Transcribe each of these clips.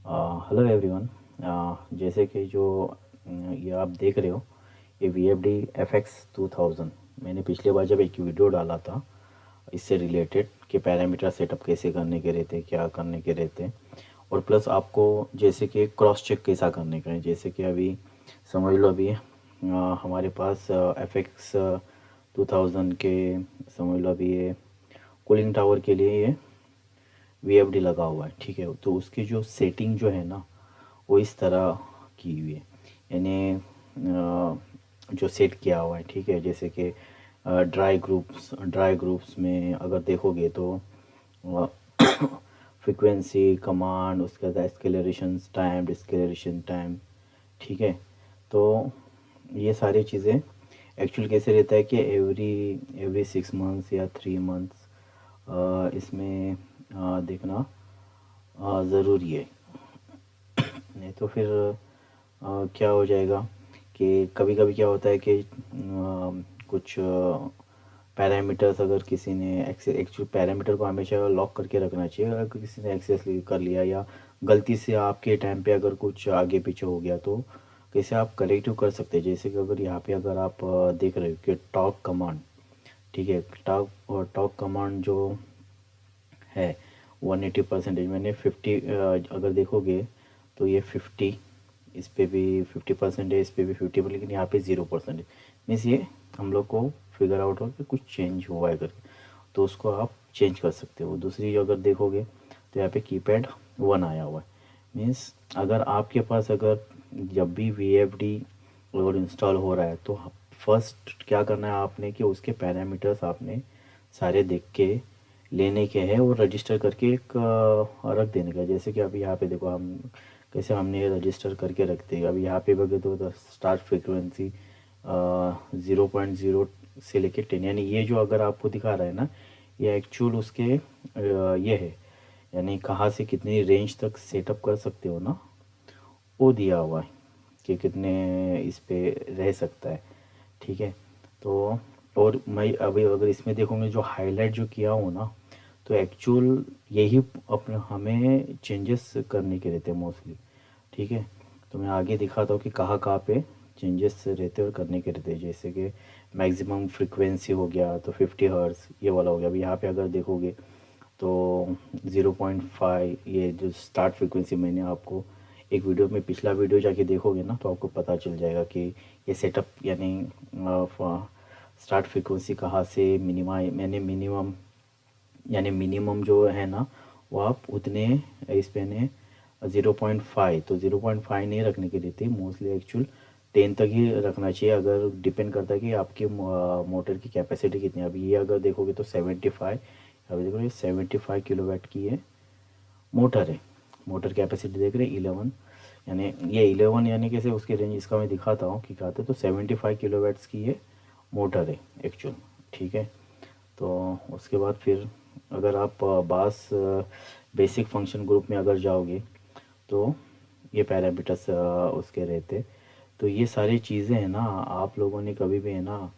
Hello everyone. जैसे कि जो ये आप देख रहे हो, ये V F D F x 2000। मैंने पिछले बार जब एक वीडियो डाला था इससे रिलेटेड कि पैरामीटर सेटअप कैसे करने के रहते, क्या करने के रहते, और प्लस आपको जैसे कि क्रॉस चेक कैसा करने का है। जैसे कि अभी समझ लो, अभी हमारे पास एफ एक्स 2000 के, समझ लो अभी ये कूलिंग टावर के लिए ये वीएफडी लगा हुआ है। ठीक है, तो उसकी जो सेटिंग जो है ना, वो इस तरह की हुई है, यानी जो सेट किया हुआ है। ठीक है, जैसे कि ड्राई ग्रुप्स में अगर देखोगे तो फ्रीक्वेंसी कमांड, उसके बाद एस्केलरेशन टाइम, डिस्केलरेशन टाइम। ठीक है, तो ये सारी चीज़ें एक्चुअल कैसे रहता है कि एवरी एवरी 6 मंथ्स या 3 मंथ्स इसमें देखना ज़रूरी है। नहीं तो फिर क्या हो जाएगा कि कभी कभी क्या होता है कि कुछ पैरामीटर्स अगर किसी ने एक्चुअल पैरामीटर को हमेशा लॉक करके रखना चाहिए। अगर किसी ने एक्सेस कर लिया या गलती से आपके टाइम पे अगर कुछ आगे पीछे हो गया, तो कैसे आप करेक्टिव कर सकते हैं। जैसे कि अगर यहाँ पे अगर आप देख रहे हो कि टॉक कमांड, ठीक है, टॉक कमांड जो है 180%, मैंने 50 अगर देखोगे तो ये 50, इस पे भी 50% है, इस पे भी 50, लेकिन यहाँ पे 0% मीन्स ये हम लोग को फिगर आउट हो कि कुछ चेंज हुआ है करके, तो उसको आप चेंज कर सकते हो। दूसरी अगर देखोगे तो यहाँ पे कीपैड 1 आया हुआ है। मीन्स अगर आपके पास अगर जब भी वी एफ डी और इंस्टॉल हो रहा है, तो फर्स्ट क्या करना है आपने कि उसके पैरामीटर्स आपने सारे देख के लेने के हैं और रजिस्टर करके एक रख देने का। जैसे कि अभी यहाँ पे देखो हम कैसे हमने रजिस्टर करके रखते हैं। अभी यहाँ पे बगे तो स्टार्ट फ्रिक्वेंसी 0.0 से लेके 10, यानी ये जो अगर आपको दिखा रहा है ना, ये एक्चुअल उसके ये है, यानी कहाँ से कितनी रेंज तक सेटअप कर सकते हो ना, वो दिया हुआ है कि कितने इस पे रह सकता है। ठीक है, तो और मैं अभी अगर इसमें देखोगे जो हाईलाइट जो किया हूँ ना, तो एक्चुअल यही अपने हमें चेंजेस करने के रहते हैं मोस्टली। ठीक है, तो मैं आगे दिखाता हूँ कि कहाँ कहाँ पे चेंजेस रहते हैं और करने के रहते हैं। जैसे कि मैक्सिमम फ्रिक्वेंसी हो गया तो 50 हर्ट्ज़ ये वाला हो गया। अभी यहाँ पे अगर देखोगे तो 0.5 ये जो स्टार्ट फ्रिक्वेंसी, मैंने आपको एक वीडियो में, पिछला वीडियो जाके देखोगे ना, तो आपको पता चल जाएगा कि ये सेटअप यानी स्टार्ट फ्रिक्वेंसी कहाँ से मिनिमम यानी मिनिमम जो है ना, वो आप उतने इस पे ने 0.5, तो 0.5 नहीं रखने की रहती मोस्टली, एक्चुअल 10 तक ही रखना चाहिए। अगर डिपेंड करता है कि आपके मोटर की कैपेसिटी कितनी है। अभी ये अगर देखोगे तो 75, अभी देखो ये 75 किलोवाट की है मोटर है। मोटर कैपेसिटी देख रहे हैं 11, यानी ये 11 यानी कैसे उसकी रेंज इसका मैं दिखाता हूँ कि कहते हैं। तो 75 किलोवाट्स की ये मोटर है एक्चुअल। ठीक है, तो उसके बाद फिर अगर आप बास बेसिक फंक्शन ग्रुप में अगर जाओगे तो ये पैरामीटर्स उसके रहते। तो ये सारी चीज़ें हैं ना, आप लोगों ने कभी भी है ना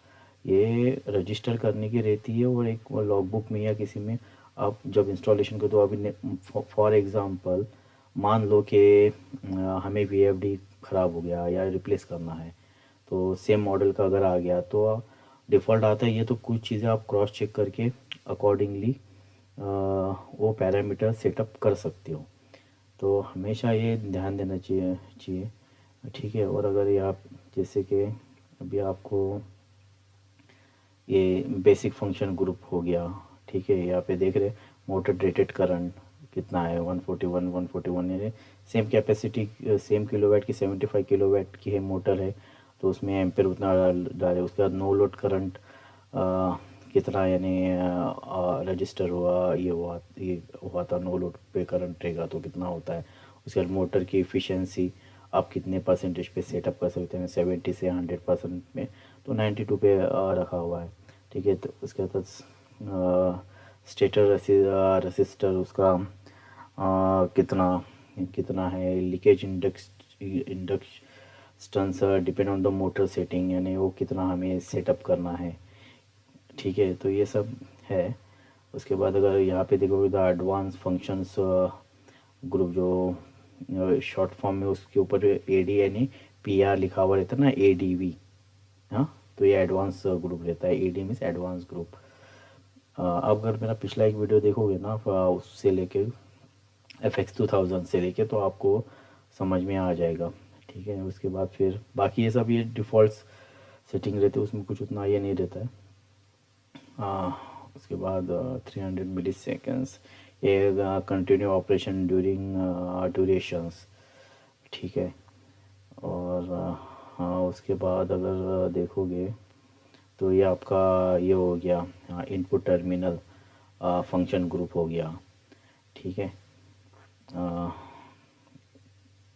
ये रजिस्टर करने की रहती है, और एक लॉग बुक में या किसी में आप जब इंस्टॉलेशन को, तो अभी फॉर एग्ज़ाम्पल मान लो कि हमें वी एफ डी ख़राब हो गया या रिप्लेस करना है, तो सेम मॉडल का अगर आ गया तो डिफ़ॉल्ट आता है ये, तो कुछ चीज़ें आप क्रॉस चेक करके अकॉर्डिंगली वो पैरामीटर सेटअप कर सकते हो। तो हमेशा ये ध्यान देना चाहिए। ठीक है, और अगर ये आप जैसे कि अभी आपको ये बेसिक फंक्शन ग्रुप हो गया। ठीक है, यहाँ पे देख रहे मोटर रेटेड करंट कितना है, 141 यानी सेम कैपेसिटी सेम किलोवाट की 75 किलोवाट की है मोटर है, तो उसमें एम्पेयर उतना डाले। उसके बाद नो लोड करंट कितना, यानी रजिस्टर हुआ, ये हुआ था नो लोड पे करंट रहेगा तो कितना होता है। उसके बाद मोटर की इफ़िशेंसी आप कितने परसेंटेज पे सेटअप कर सकते हैं, 70 से 100% में, तो 92 पे रखा हुआ है। ठीक है, तो उसके बाद स्टेटर रेसिस्टर उसका कितना कितना है, leakage inductance depend on the motor setting, यानी वो कितना हमें सेटअप करना है। ठीक है, तो ये सब है। उसके बाद अगर यहाँ पे देखोगे तो एडवांस फंक्शंस ग्रुप जो शॉर्ट फॉर्म में उसके ऊपर एडी यानी पीआर लिखा हुआ रहता है ना, एडीवी। हाँ, तो ये एडवांस ग्रुप रहता है, एडी मीन्स एडवांस ग्रुप। अब अगर मेरा पिछला एक वीडियो देखोगे ना उससे लेके FX 2000 से लेके, तो आपको समझ में आ जाएगा। ठीक है, उसके बाद फिर बाकी ये सब ये डिफ़ॉल्ट सेटिंग रहती है, उसमें कुछ उतना ये नहीं रहता है। उसके बाद 300 मिली सेकेंड्स, ये कंटिन्यू ऑपरेशन ड्यूरिंग ड्यूरेशंस। ठीक है, और हाँ उसके बाद अगर देखोगे तो ये आपका ये हो गया इनपुट टर्मिनल फंक्शन ग्रुप हो गया। ठीक है,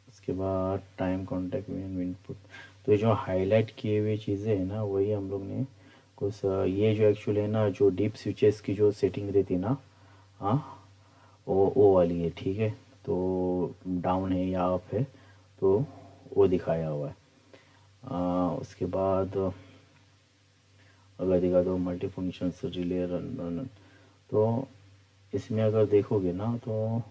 उसके बाद टाइम कॉन्टेक्ट में इनपुट, तो ये जो हाईलाइट किए हुए चीज़ें हैं ना, वही हम लोग ने कुछ ये जो एक्चुअली है ना, जो डीप स्विचेस की जो सेटिंग रहती ना, हाँ वो वाली है। ठीक है, तो डाउन है या अप है, तो वो दिखाया हुआ है। उसके बाद अगर देखा तो मल्टी फंक्शन रिले रन, तो इसमें अगर देखोगे ना तो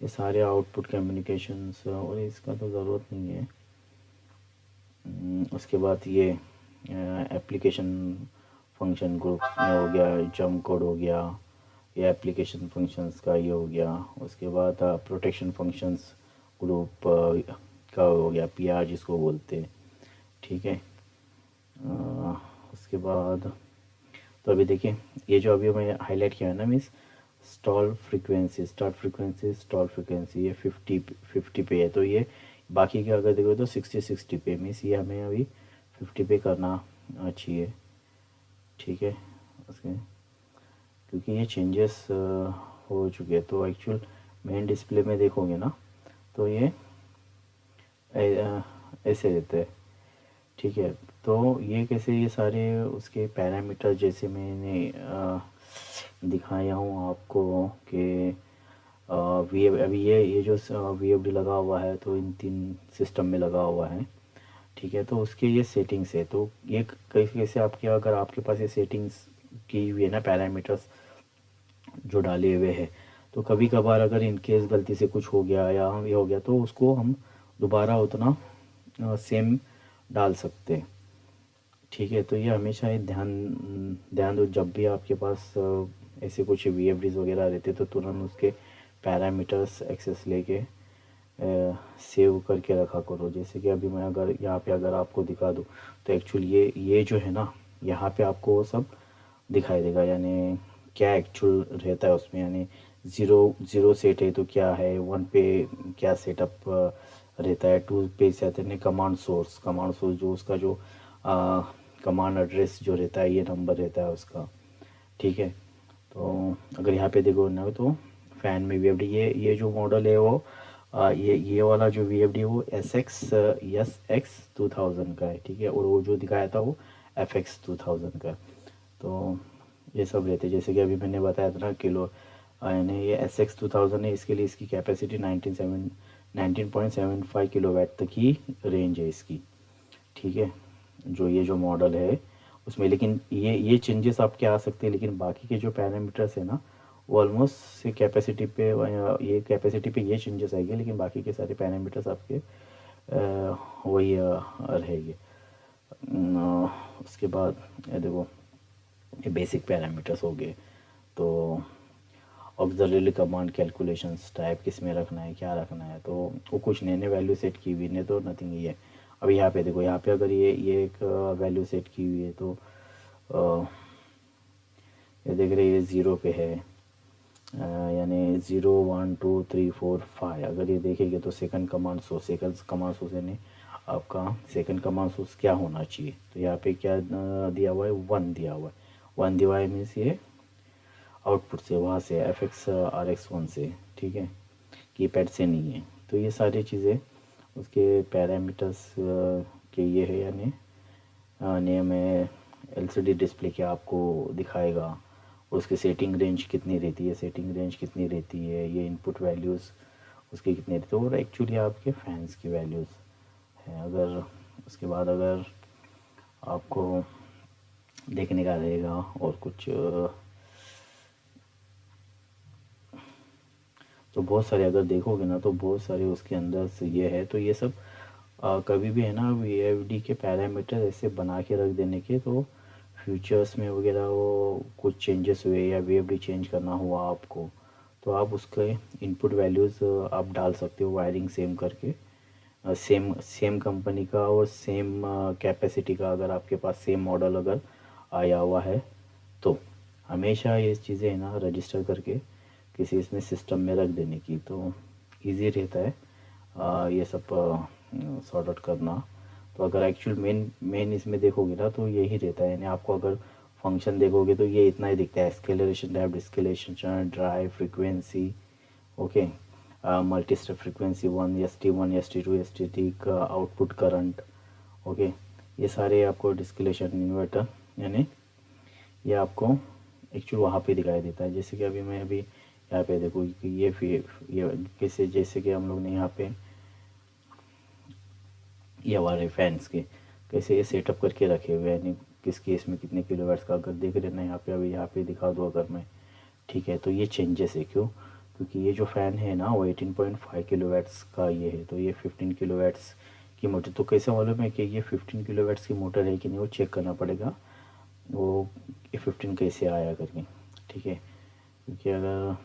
ये सारे आउटपुट कम्युनिकेशंस, और इसका तो ज़रूरत नहीं है। उसके बाद ये एप्लीकेशन फंक्शन ग्रुप में हो गया, जंप कोड हो गया, ये एप्लीकेशन फंक्शंस का ये हो गया। उसके बाद प्रोटेक्शन फंक्शंस ग्रुप का हो गया, पीआर जिसको बोलते हैं। ठीक है, उसके बाद तो अभी देखिए ये जो अभी मैं हाईलाइट किया है ना, मीन्स स्टॉल फ्रिक्वेंसी ये 50 पे है, तो ये बाकी के अगर देखो तो 60 पे, मीन्स ये हमें अभी 50 पे करना चाहिए। ठीक है, उसके क्योंकि ये चेंजेस हो चुके हैं, तो एक्चुअल मेन डिस्प्ले में देखोगे ना तो ये ऐसे रहता है। ठीक है, तो ये कैसे, ये सारे उसके पैरामीटर जैसे मैंने दिखाया हूँ आपको कि वी अभी ये जो VFD लगा हुआ है, तो इन 3 सिस्टम में लगा हुआ है। ठीक है, तो उसके ये सेटिंग्स है, तो ये कैसे कैसे आपके, अगर आपके पास ये सेटिंग्स की हुई है ना, पैरामीटर्स जो डाले हुए हैं, तो कभी कभार अगर इनकेस गलती से कुछ हो गया या ये हो गया, तो उसको हम दोबारा उतना सेम डाल सकते हैं। ठीक है, तो ये हमेशा ये ध्यान ध्यान दो, जब भी आपके पास ऐसे कुछ VFDs वगैरह रहते, तो तुरंत उसके पैरामीटर्स एक्सेस लेके सेव करके रखा करो। जैसे कि अभी मैं अगर यहाँ पे अगर आपको दिखा दूँ, तो एक्चुअली ये जो है ना, यहाँ पे आपको वो सब दिखाई देगा, यानी क्या एक्चुअल रहता है उसमें, यानी ज़ीरो सेट है तो क्या है, 1 पे क्या सेटअप रहता है, 2 पे से आते हैं कमांड सोर्स जो उसका जो कमांड एड्रेस जो रहता है, ये नंबर रहता है उसका। ठीक है, तो अगर यहाँ पे देखो ना, तो फ़ैन में VFD ये जो मॉडल है वो ये वाला जो VFD है वो SX 2000 का है। ठीक है, और वो जो दिखाया था वो FX 2000 का है। तो ये सब रहते हैं, जैसे कि अभी मैंने बताया था ना किलो, यानी ये SX 2000 है, इसके लिए इसकी कैपेसिटी 19.75 किलोवाट तक की रेंज है इसकी। ठीक है, जो ये जो मॉडल है उसमें, लेकिन ये चेंजेस आपके आ सकते हैं, लेकिन बाकी के जो पैरामीटर्स है ना, वो ऑलमोस्ट से कैपेसिटी पे, ये कैपेसिटी पे ये चेंजेस आएंगे, लेकिन बाकी के सारे पैरामीटर्स आपके वही रहेंगे। उसके बाद ये देखो, ये बेसिक पैरामीटर्स हो गए। तो ऑक्सिलरी कमांड कैलकुलेशंस टाइप किस में रखना है, क्या रखना है, तो वो कुछ नए वैल्यू सेट की हुई, नहीं तो नथिंग ही है। अभी यहाँ पे देखो, यहाँ पे अगर ये एक वैल्यू सेट की हुई है, तो ये देख रहे ये 0 पे है, यानी 0 1 2 3 4 5। अगर ये देखेंगे तो सेकंड कमांड सोर्स यानी आपका सेकंड कमांड सोर्स क्या होना चाहिए, तो यहाँ पे क्या दिया हुआ है, 1 दिया हुआ है। 1 दिया हुआ है मीन्स ये आउटपुट से, वहाँ से FX RX1 से। ठीक है, कीपैड से नहीं है। तो ये सारी चीज़ें उसके पैरामीटर्स के ये है, यानी नेम है, LCD डिस्प्ले क्या आपको दिखाएगा, उसकी सेटिंग रेंज कितनी रहती है, ये इनपुट वैल्यूज़ उसकी कितनी रहती है, और एक्चुअली आपके फैंस की वैल्यूज़ हैं। अगर उसके बाद अगर आपको देखने का रहेगा और कुछ तो बहुत सारे अगर देखोगे ना तो बहुत सारे उसके अंदर से ये है। तो ये सब कभी भी है ना VFD के पैरामीटर ऐसे बना के रख देने के, तो फ्यूचर्स में वगैरह वो कुछ चेंजेस हुए या VFD चेंज करना हुआ आपको, तो आप उसके इनपुट वैल्यूज़ आप डाल सकते हो वायरिंग सेम करके, सेम सेम कंपनी का और सेम कैपेसिटी का, अगर आपके पास सेम मॉडल अगर आया हुआ है तो हमेशा ये चीज़ें है ना रजिस्टर करके किसी इसमें सिस्टम में रख देने की, तो इजी रहता है ये सब सॉर्ट आउट करना। तो अगर एक्चुअल मेन मेन इसमें देखोगे ना तो यही रहता है, यानी आपको अगर फंक्शन देखोगे तो ये इतना ही दिखता है, acceleration type, deceleration, drive, frequency, okay, multi step frequency 1, ST1, ST2, ST3 का आउटपुट करंट, ओके, ये सारे आपको डिस्केलेशन इन्वर्टर यानी ये आपको एक्चुअल वहाँ पे दिखाई देता है। जैसे कि अभी मैं अभी यहाँ पे देखो कि ये कैसे, जैसे कि हम लोग ने यहाँ पे ये हमारे फैंस के कैसे ये सेटअप करके रखे हुए हैं, यानी किस केस में कितने किलोवाट्स का अगर देख रहे ना यहाँ पे, अभी यहाँ पे दिखा दो अगर मैं, ठीक है। तो ये चेंजेस है, क्यों? क्योंकि ये जो फ़ैन है ना वो 18.5 किलोवाट्स का ये है, तो ये 15 किलोवाट्स की मोटर। तो कैसे मालूम है कि ये 15 किलोवाट्स की मोटर है कि नहीं, वो चेक करना पड़ेगा वो ये 15 कैसे आया करके, ठीक है। क्योंकि अगर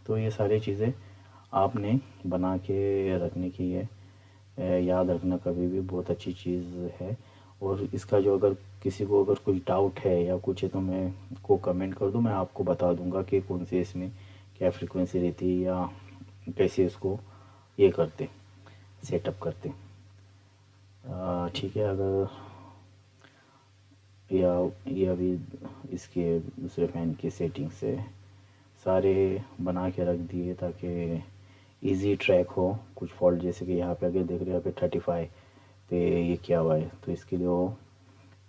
तो ये सारी चीज़ें आपने बना के रखने की है, याद रखना कभी भी बहुत अच्छी चीज़ है। और इसका जो अगर किसी को अगर कुछ डाउट है या कुछ है तो मैं को कमेंट कर दो, मैं आपको बता दूंगा कि कौन से इसमें क्या फ्रीक्वेंसी रहती है या कैसे इसको ये करते सेटअप करते, ठीक है। अगर या ये अभी इसके दूसरे फ़ैन की सेटिंग से सारे बना के रख दिए ताकि इजी ट्रैक हो। कुछ फॉल्ट जैसे कि यहाँ पे अगर देख रहे हो यहाँ पे 35 पे ये क्या हुआ है, तो इसके लिए वो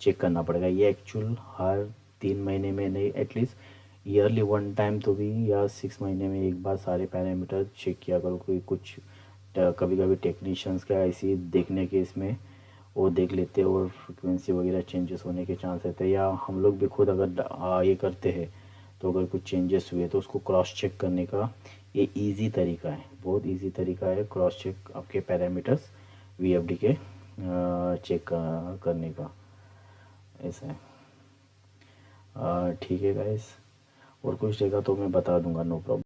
चेक करना पड़ेगा। ये एक्चुअल हर 3 महीने में नहीं, एटलीस्ट ईयरली 1 टाइम तो भी, या 6 महीने में एक बार सारे पैरामीटर चेक किया करो। कोई कुछ कभी कभी टेक्नीशियंस का ऐसी देखने के इसमें वो देख लेते हैं और फ्रिक्वेंसी वगैरह चेंजेस होने के चांस रहते हैं, या हम लोग भी खुद अगर ये करते हैं तो अगर कुछ चेंजेस हुए तो उसको क्रॉस चेक करने का ये इजी तरीका है, बहुत इजी तरीका है क्रॉस चेक आपके पैरामीटर्स VFD के चेक करने का, ऐसा है। ठीक है गाइस, और कुछ रहेगा तो मैं बता दूंगा, नो प्रॉब्लम।